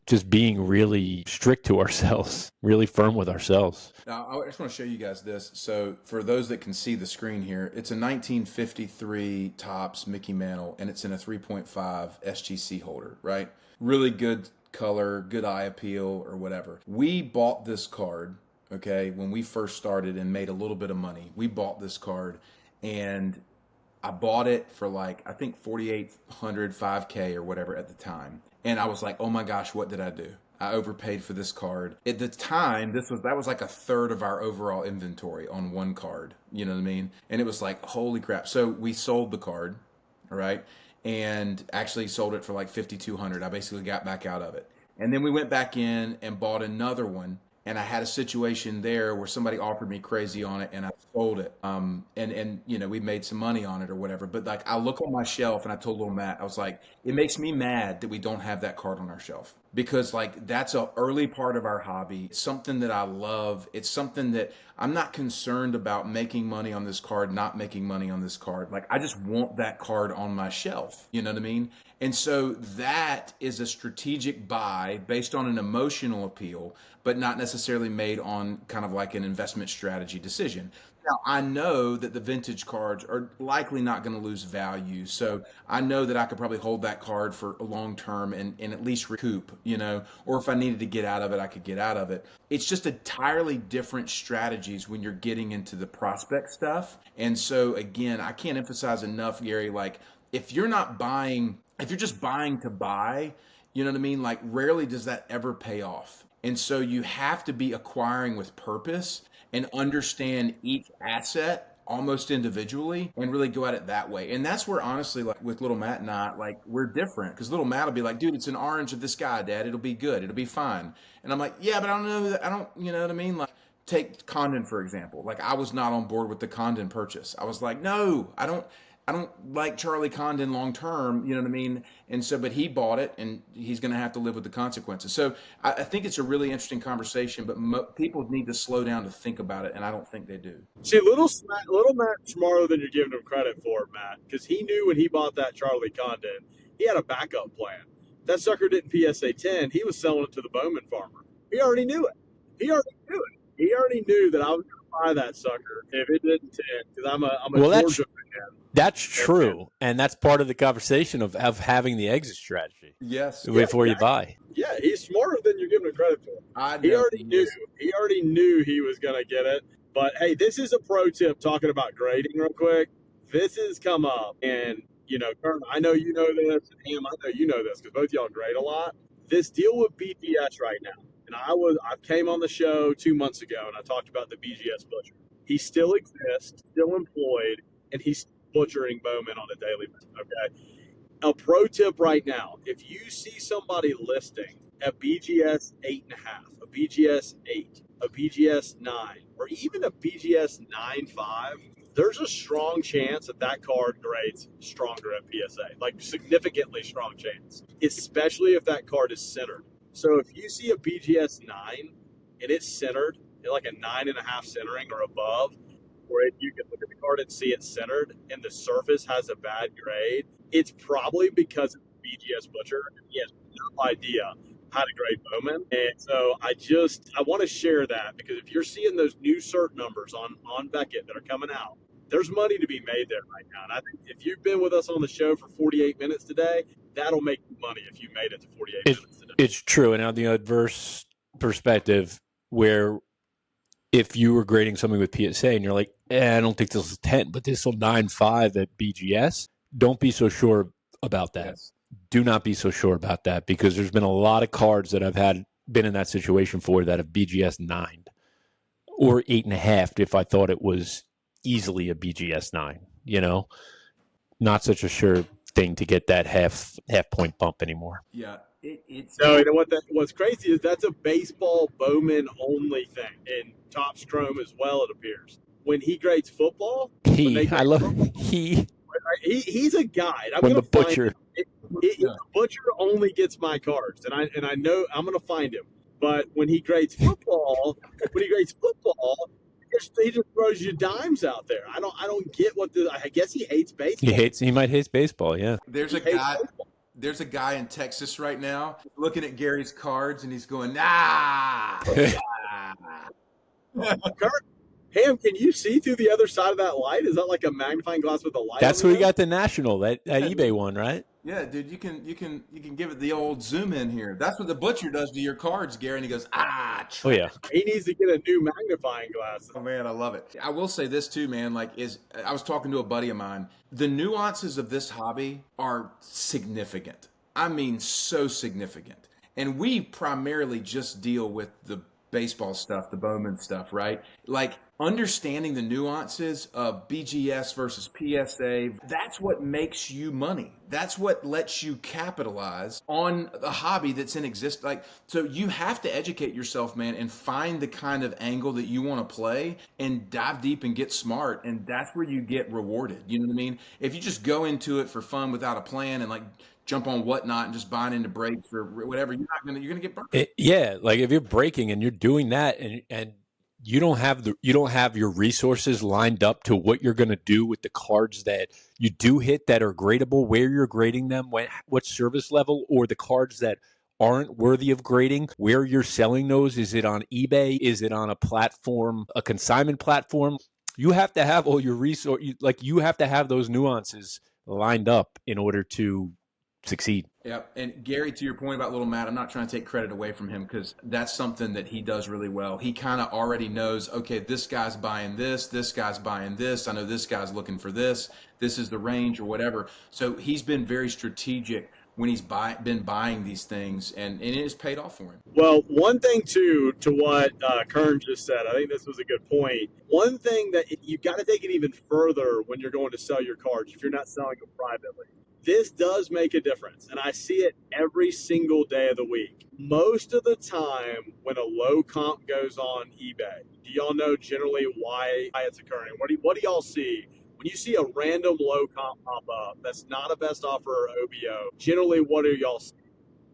Speaker 2: just being really strict to ourselves, really firm with ourselves.
Speaker 1: Now, I just want to show you guys this. So for those that can see the screen here, it's a 1953 Topps Mickey Mantle, and it's in a 3.5 SGC holder, right? Really good color, good eye appeal or whatever. We bought this card, okay, when we first started and made a little bit of money. We bought this card and I bought it for like, I think 4,800, 5K or whatever at the time. And I was like, oh my gosh, what did I do? I overpaid for this card. At the time, that was like a third of our overall inventory on one card. You know what I mean? And it was like, holy crap. So we sold the card, all right? And actually sold it for like 5,200. I basically got back out of it. And then we went back in and bought another one. And I had a situation there where somebody offered me crazy on it and I sold it. And we made some money on it or whatever. But like I look on my shelf and I told little Matt, I was like, it makes me mad that we don't have that card on our shelf. Because like that's an early part of our hobby. It's something that I love. It's something that I'm not concerned about making money on this card, not making money on this card. Like I just want that card on my shelf. You know what I mean? And so that is a strategic buy based on an emotional appeal, but not necessarily made on kind of like an investment strategy decision. Now, I know that the vintage cards are likely not going to lose value. So I know that I could probably hold that card for a long term and at least recoup, or if I needed to get out of it, I could get out of it. It's just entirely different strategies when you're getting into the prospect stuff. And so again, I can't emphasize enough, Gary, like if you're just buying to buy, you know what I mean? Like rarely does that ever pay off. And so you have to be acquiring with purpose and understand each asset almost individually and really go at it that way. And that's where honestly, like with little Matt and I, like we're different because little Matt will be like, dude, it's an orange of this guy, Dad. It'll be good. It'll be fine. And I'm like, yeah, but I don't know that. I don't, you know what I mean? Like take Condon, for example. Like I was not on board with the Condon purchase. I was like, no, I don't. I don't like Charlie Condon long term, you know what I mean? And so, but he bought it, and he's going to have to live with the consequences. So I think it's a really interesting conversation, but people need to slow down to think about it, and I don't think they do.
Speaker 3: See, little Matt smarter than you're giving him credit for, Matt, because he knew when he bought that Charlie Condon, he had a backup plan. That sucker didn't PSA 10. He was selling it to the Bowman farmer. He already knew it. He already knew that I was going to buy that sucker if it didn't 10, because I'm a Georgia fan.
Speaker 2: That's true, and that's part of the conversation of having the exit strategy.
Speaker 1: Yes.
Speaker 2: Before you buy.
Speaker 3: Yeah, he's smarter than you're giving him credit for. He already knew he was going to get it. But hey, this is a pro tip talking about grading real quick. This has come up, and Kurt, I know you know this, and Ham, I know you know this because both y'all grade a lot. This deal with BGS right now, and I came on the show 2 months ago, and I talked about the BGS butcher. He still exists, still employed, and he's butchering Bowman on a daily basis. Okay. A pro tip right now: if you see somebody listing a BGS 8.5, a BGS 8, a BGS 9, or even a BGS 9.5, there's a strong chance that card grades stronger at PSA, like significantly strong chance, especially if that card is centered. So if you see a BGS 9 and it's centered, like a 9.5 centering or above, or if you can look at the card and see it centered and the surface has a bad grade, it's probably because it's a BGS butcher and he has no idea how to grade Bowman. And so I want to share that, because if you're seeing those new cert numbers on Beckett that are coming out, there's money to be made there right now. And I think if you've been with us on the show for 48 minutes today, that'll make you money if you made it to 48 minutes today.
Speaker 2: It's true. And on the adverse perspective, where if you were grading something with PSA and you're like, I don't think this is 10, but this will 9.5 at BGS, don't be so sure about that.
Speaker 1: Yes.
Speaker 2: Do not be so sure about that, because there's been a lot of cards that I've been in that situation for that have BGS 9 or 8.5 if I thought it was easily a BGS 9, not such a sure thing to get that half point bump anymore.
Speaker 1: Yeah.
Speaker 3: No, what's crazy is that's a baseball Bowman only thing, and Topps Chrome as well, it appears. When he grades football, he's a guide.
Speaker 2: The butcher
Speaker 3: only gets my cards, and I know I'm going to find him. But when he grades football, he just throws you dimes out there. I don't get I guess he hates baseball.
Speaker 2: He might hate baseball. Yeah.
Speaker 1: There's a guy in Texas right now looking at Gary's cards, and he's going, nah.
Speaker 3: Kurt, Ham, can you see through the other side of that light? Is that like a magnifying glass with a light?
Speaker 2: That's where you got the national, that eBay one, right?
Speaker 1: Yeah, dude, you can give it the old zoom in here. That's what the butcher does to your cards, Gary, and he goes,
Speaker 2: Oh yeah.
Speaker 3: He needs to get a new magnifying glass.
Speaker 1: Oh man, I love it. I will say this too, man. I was talking to a buddy of mine. The nuances of this hobby are significant. I mean, so significant. And we primarily just deal with the baseball stuff, the Bowman stuff, right? Like understanding the nuances of BGS versus PSA, that's what makes you money. That's what lets you capitalize on a hobby that's in existence. So you have to educate yourself, man, and find the kind of angle that you want to play and dive deep and get smart. And that's where you get rewarded. You know what I mean? If you just go into it for fun without a plan and jump on whatnot and just buying into breaks or whatever, you're gonna get burned.
Speaker 2: Like if you're breaking and you're doing that and you don't have your resources lined up to what you're going to do with the cards that you do hit that are gradable, where you're grading them, what service level, or the cards that aren't worthy of grading, where you're selling those. Is it on eBay? Is it on a platform, a consignment platform? You have to have all your resources. You have to have those nuances lined up in order to succeed.
Speaker 1: Yeah. And Gary, to your point about little Matt, I'm not trying to take credit away from him, because that's something that he does really well. He kind of already knows, okay, this guy's buying this guy's buying this. I know this guy's looking for this. This is the range or whatever. So he's been very strategic when he's been buying these things, and it has paid off for him.
Speaker 3: Well, one thing too, to what Kern just said, I think this was a good point. One thing that you've got to take it even further when you're going to sell your cards, if you're not selling them privately. This does make a difference, and I see it every single day of the week. Most of the time when a low comp goes on eBay, do y'all know generally why it's occurring? What do y'all see When you see a random low comp pop up, that's not a best offer or OBO. Generally, what are y'all seeing?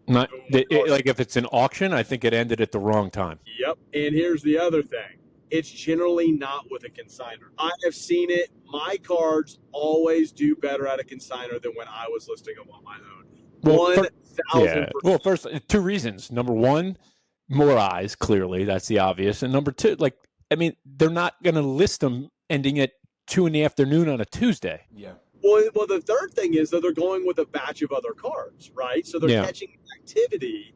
Speaker 2: Not like if it's an auction, I think it ended at the wrong time.
Speaker 3: Yep. And here's the other thing. It's generally not with a consigner. I have seen it. My cards always do better at a consigner than when I was listing them on my own.
Speaker 2: Well,
Speaker 3: 1,000%.
Speaker 2: Well, first, two reasons. Number one, more eyes, clearly. That's the obvious. And number two, like, I mean, they're not going to list them ending at 2 p.m. on a Tuesday.
Speaker 1: Yeah.
Speaker 3: Well, the third thing is that they're going with a batch of other cards, right? So they're catching activity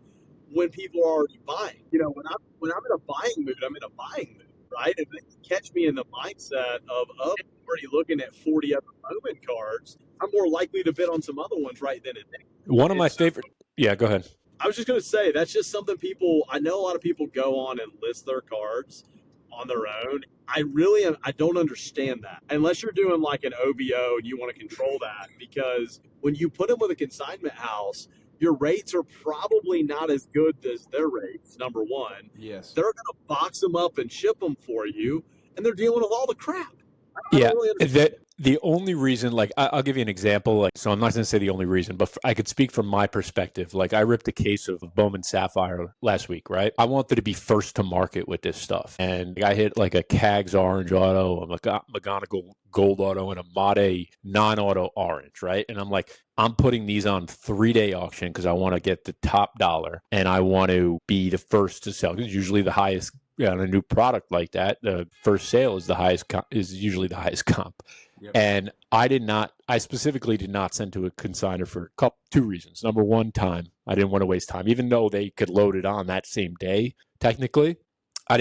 Speaker 3: when people are already buying. You know, when I'm in a buying mood, I'm in a buying mood, right? And they catch me in the mindset of already looking at 40 other moment cards. I'm more likely to bid on some other ones right then and there.
Speaker 2: One of my favorite. Yeah, go ahead.
Speaker 3: I was just going to say that's just something I know a lot of people go on and list their cards on their own. I don't understand that unless you're doing like an OBO and you want to control that, because when you put them with a consignment house, your rates are probably not as good as their rates. Number one,
Speaker 1: yes,
Speaker 3: they're going to box them up and ship them for you, and they're dealing with all the crap.
Speaker 2: Yeah, the only reason, like, I'll give you an example. Like, so I'm not going to say the only reason, but I could speak from my perspective. Like, I ripped a case of Bowman Sapphire last week, right? I wanted to be first to market with this stuff. And I hit like a CAGS orange auto, a McGonigal gold auto, and a Mate non-auto orange, right? And I'm like, I'm putting these on 3-day auction because I want to get the top dollar and I want to be the first to sell. Because usually the highest, on a new product like that, the first sale is usually the highest comp. Yep. And I specifically did not send to a consignor for two reasons. Number one, time. I didn't want to waste time, even though they could load it on that same day. Technically, I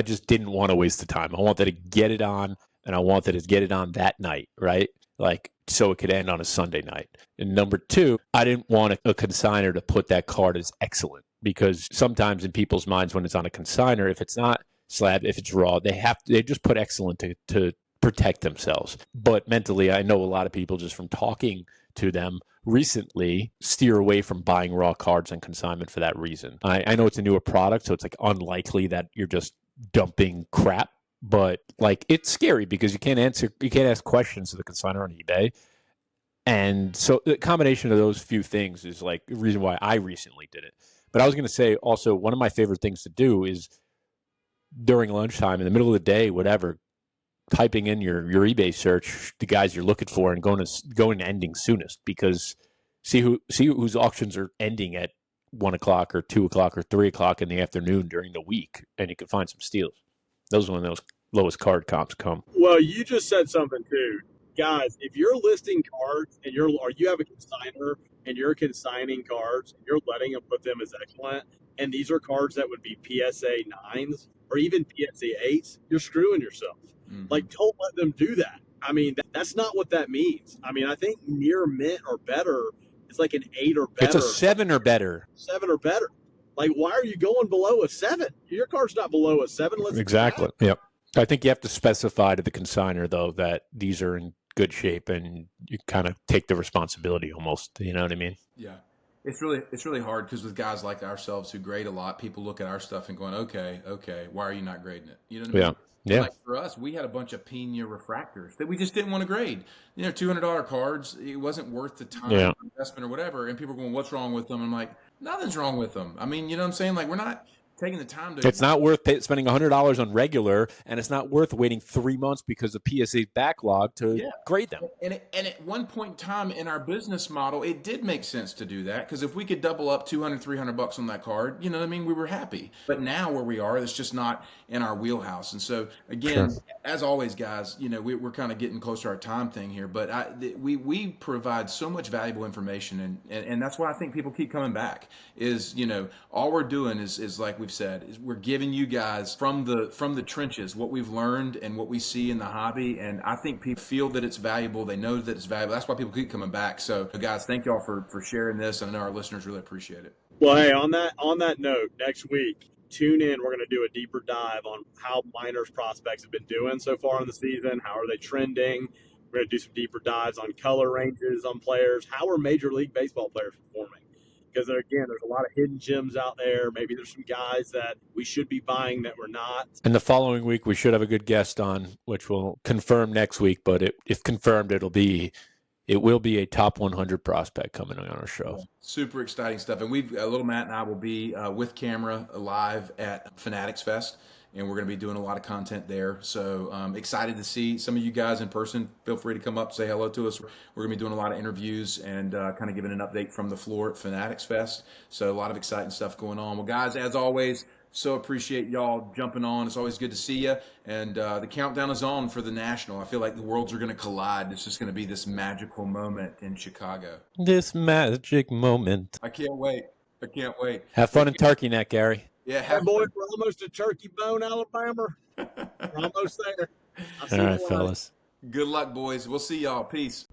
Speaker 2: just didn't want to waste the time. I wanted to get it on, and I wanted to get it on that night, right? Like, so it could end on a Sunday night. And number two, I didn't want a consignor to put that card as excellent, because sometimes in people's minds when it's on a consignor, if it's not slab, if it's raw, they just put excellent to protect themselves. But mentally, I know a lot of people, just from talking to them recently, steer away from buying raw cards on consignment for that reason. I know it's a newer product, so it's like unlikely that you're just dumping crap, but like it's scary because you can't ask questions to the consignor on eBay. And so the combination of those few things is like the reason why I recently did it. But I was going to say also, one of my favorite things to do is during lunchtime, in the middle of the day, whatever, typing in your eBay search the guys you're looking for and going and ending soonest, because see whose auctions are ending at 1 o'clock or 2 o'clock or 3 o'clock in the afternoon during the week, and you can find some steals. Those are when those lowest card comps come.
Speaker 3: Well, you just said something too. Guys, if you're listing cards and you have a consigner and you're consigning cards and you're letting them put them as excellent, and these are cards that would be PSA 9s or even PSA 8s, you're screwing yourself. Mm-hmm. Like, don't let them do that. I mean, that's not what that means. I mean, I think near mint or better is like an 8 or better.
Speaker 2: It's a 7 or better.
Speaker 3: 7 or better. Like, why are you going below a 7? Your card's not below a 7.
Speaker 2: Exactly. Yep. I think you have to specify to the consignor, though, that these are in good shape, and you kind of take the responsibility almost. You know what I mean?
Speaker 1: Yeah. It's really hard because with guys like ourselves who grade a lot, people look at our stuff and going, okay, why are you not grading it? You know what I mean?
Speaker 2: Yeah.
Speaker 1: Like for us, we had a bunch of Pena refractors that we just didn't want to grade. You know, $200 cards, it wasn't worth the time or investment or whatever. And people are going, what's wrong with them? I'm like, nothing's wrong with them. I mean, you know what I'm saying? Like, we're not taking the time to.
Speaker 2: It's not worth spending $100 on regular, and it's not worth waiting 3 months because of PSA backlog to grade them.
Speaker 1: And at one point in time in our business model, it did make sense to do that, because if we could double up $200, $300 on that card, you know what I mean, we were happy. But now where we are, it's just not in our wheelhouse. And so again, as always, guys, you know, we're kind of getting close to our time thing here, but we provide so much valuable information, and that's why I think people keep coming back. Is, you know, all we're doing is like we've said, is we're giving you guys from the trenches what we've learned and what we see in the hobby, and I think people feel that it's valuable. They know that it's valuable. That's why people keep coming back. So guys, thank y'all for sharing this. I know our listeners really appreciate it.
Speaker 3: Well, hey, on that note, next week, tune in. We're going to do a deeper dive on how minors prospects have been doing so far in the season. How are they trending? We're going to do some deeper dives on color ranges on players. How are Major League Baseball players performing? because there's a lot of hidden gems out there. Maybe there's some guys that we should be buying that we're not.
Speaker 2: And the following week, we should have a good guest on, which we'll confirm next week. But if confirmed, it will be a top 100 prospect coming on our show.
Speaker 1: Super exciting stuff. And Little Matt and I will be with camera live at Fanatics Fest, and we're going to be doing a lot of content there. So excited to see some of you guys in person. Feel free to come up, say hello to us. We're going to be doing a lot of interviews and kind of giving an update from the floor at Fanatics Fest. So a lot of exciting stuff going on. Well, guys, as always, so appreciate y'all jumping on. It's always good to see you. And the countdown is on for the National. I feel like the worlds are going to collide. It's just going to be this magical moment in Chicago.
Speaker 2: This magic moment.
Speaker 1: I can't wait.
Speaker 2: Have fun in Turkey Neck, Gary.
Speaker 1: Yeah,
Speaker 3: Hey, boys, we're almost to Turkey Bone, Alabama. We're almost there.
Speaker 2: All right, fellas.
Speaker 1: Good luck, boys. We'll see y'all. Peace.